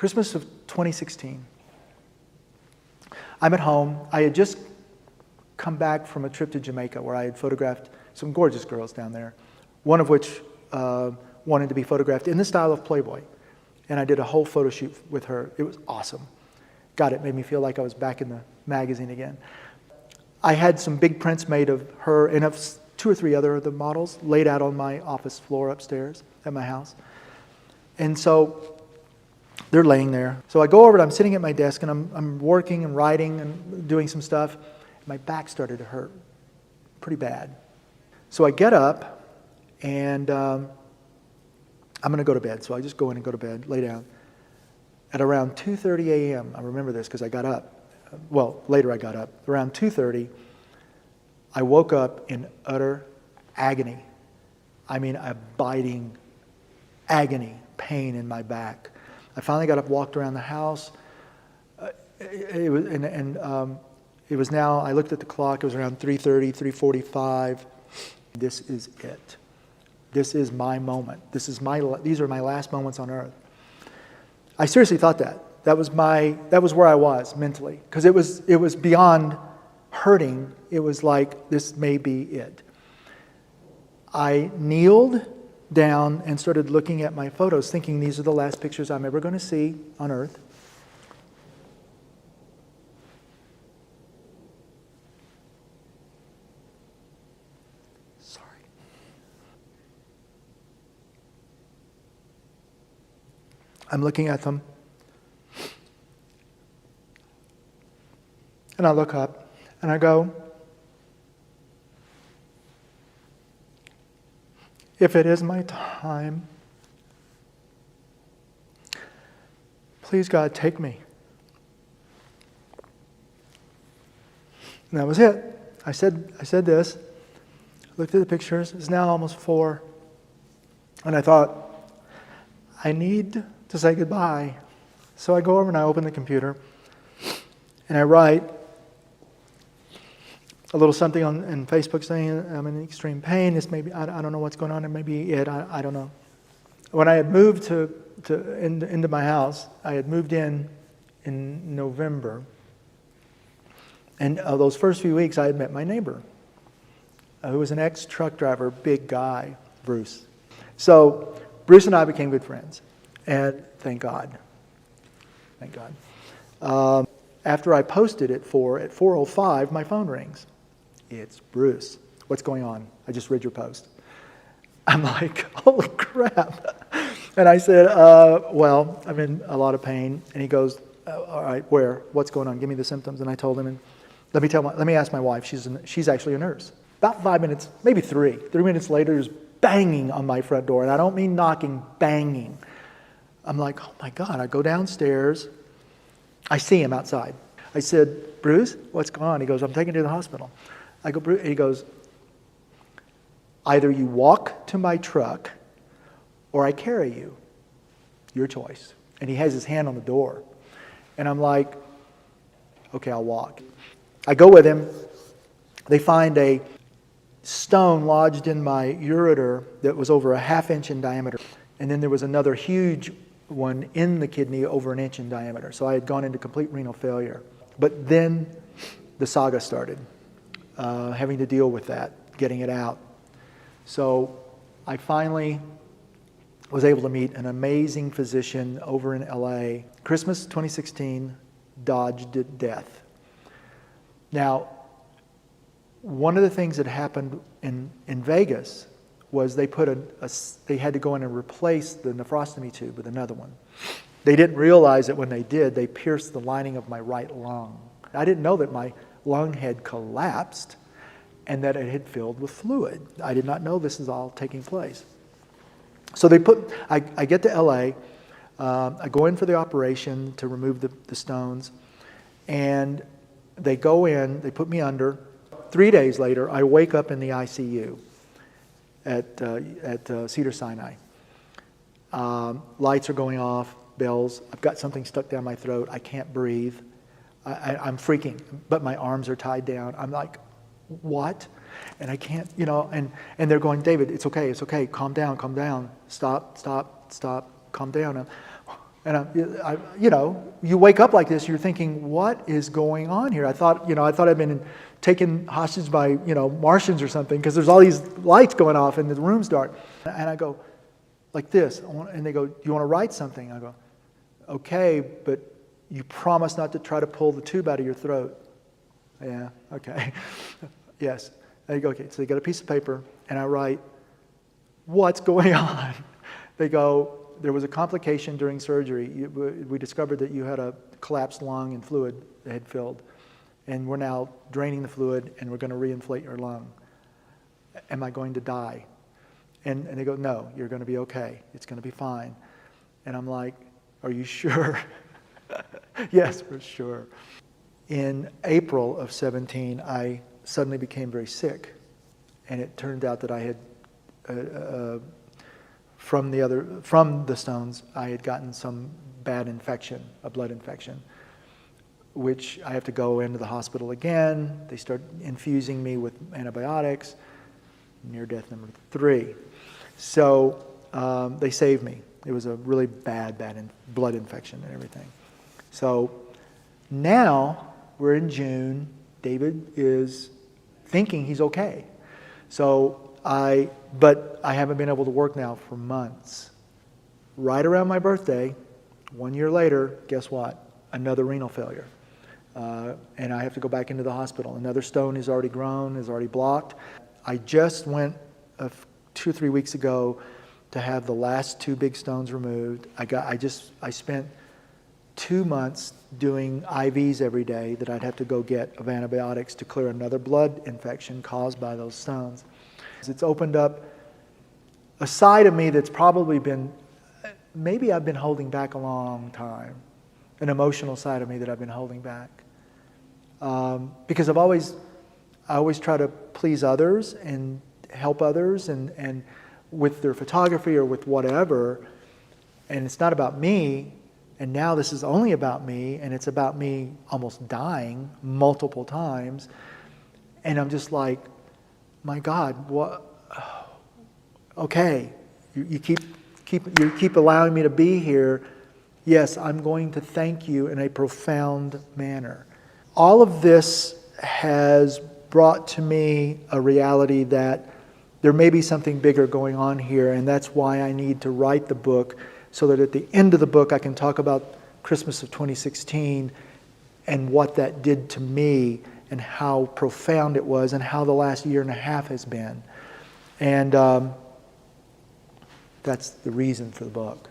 Christmas of 2016. I'm at home. I had just come back from a trip to Jamaica where I had photographed some gorgeous girls down there, one of which wanted to be photographed in the style of Playboy. And I did a whole photo shoot with her. It was awesome. God, it made me feel like I was back in the magazine again. I had some big prints made of her and of 2 or 3 other of the models laid out on my office floor upstairs at my house. And so they're laying there. So I go over and I'm sitting at my desk and I'm working and writing and doing some stuff. My back started to hurt pretty bad. So I get up and I'm going to go to bed. So I just go in and go to bed, lay down. At around 2:30 a.m., I remember this because I got up. Well, later I got up. Around 2:30, I woke up in utter agony. I mean, a biting agony, pain in my back. I finally got up, walked around the house. It was now, I looked at the clock, it was around 3:30, 3:45. This is it. This is my moment. These are my last moments on earth. I seriously thought that. That was where I was mentally. Because it was beyond hurting. It was like, this may be it. I kneeled down and started looking at my photos, thinking these are the last pictures I'm ever going to see on earth. Sorry. I'm looking at them. And I look up and I go, if it is my time, please God, take me. And that was it. I said this, looked at the pictures. It's now almost 4. And I thought, I need to say goodbye. So I go over and I open the computer and I write a little something on Facebook saying I'm in extreme pain. This may be, I don't know what's going on. It may be it. I don't know. When I had moved into my house, I had moved in November. And those first few weeks, I had met my neighbor, who was an ex-truck driver, big guy, Bruce. So Bruce and I became good friends. And thank God. Thank God. After I posted it at 4:05, my phone rings. It's Bruce. What's going on? I just read your post. I'm like, holy crap. And I said, well, I'm in a lot of pain. And he goes, all right, where? What's going on? Give me the symptoms. And I told him, and let me ask my wife. She's actually a nurse. About 5 minutes, maybe 3. 3 minutes later, there's banging on my front door. And I don't mean knocking, banging. I'm like, oh my God. I go downstairs. I see him outside. I said, Bruce, what's going on? He goes, I'm taking you to the hospital. I go, Bruce, he goes, either you walk to my truck or I carry you. Your choice. And he has his hand on the door. And I'm like, okay, I'll walk. I go with him. They find a stone lodged in my ureter that was over a 1/2 inch in diameter. And then there was another huge one in the kidney over 1 inch in diameter. So I had gone into complete renal failure. But then the saga started, having to deal with that, getting it out. So I finally was able to meet an amazing physician over in LA. Christmas 2016, dodged death. Now, one of the things that happened in Vegas was they had to go in and replace the nephrostomy tube with another one. They didn't realize that when they did, they pierced the lining of my right lung. I didn't know that my lung had collapsed and that it had filled with fluid. I did not know this is all taking place. So I get to LA, I go in for the operation to remove the stones, and they go in, they put me under. 3 days later, I wake up in the ICU at Cedars-Sinai. Lights are going off, bells. I've got something stuck down my throat. I can't breathe. I'm freaking, but my arms are tied down. I'm like, what? And I can't, and they're going, David, it's okay, calm down, stop, calm down. And you wake up like this, you're thinking, what is going on here? I thought I'd been taken hostage by, Martians or something, because there's all these lights going off and the room's dark. And I go, like this, and they go, do you want to write something? I go, okay, but you promise not to try to pull the tube out of your throat. Yeah, okay. Yes. They go, okay. So they got a piece of paper, and I write, what's going on? They go, there was a complication during surgery. We discovered that you had a collapsed lung and fluid that had filled. And we're now draining the fluid, and we're going to reinflate your lung. Am I going to die? And they go, no, you're going to be okay. It's going to be fine. And I'm like, are you sure? Yes, for sure. In April of 17, I suddenly became very sick. And it turned out that I had, from the stones, I had gotten some bad infection, a blood infection, which I have to go into the hospital again. They start infusing me with antibiotics, near death number 3. So they saved me. It was a really bad blood infection and everything. So now we're in June. David is thinking he's okay. But I haven't been able to work now for months. Right around my birthday, 1 year later, guess what? Another renal failure. And I have to go back into the hospital. Another stone is already grown, is already blocked. I just went 2 or 3 weeks ago to have the last 2 big stones removed. I spent 2 months doing IVs every day that I'd have to go get of antibiotics to clear another blood infection caused by those stones. It's opened up a side of me that's probably maybe I've been holding back a long time, an emotional side of me that I've been holding back. Because I always try to please others and help others and with their photography or with whatever, and it's not about me, and now this is only about me, and it's about me almost dying multiple times, and I'm just like, my God, what? Okay, you keep allowing me to be here. Yes, I'm going to thank you in a profound manner. All of this has brought to me a reality that there may be something bigger going on here, and that's why I need to write the book, so that at the end of the book I can talk about Christmas of 2016 and what that did to me and how profound it was and how the last year and a half has been. And that's the reason for the book.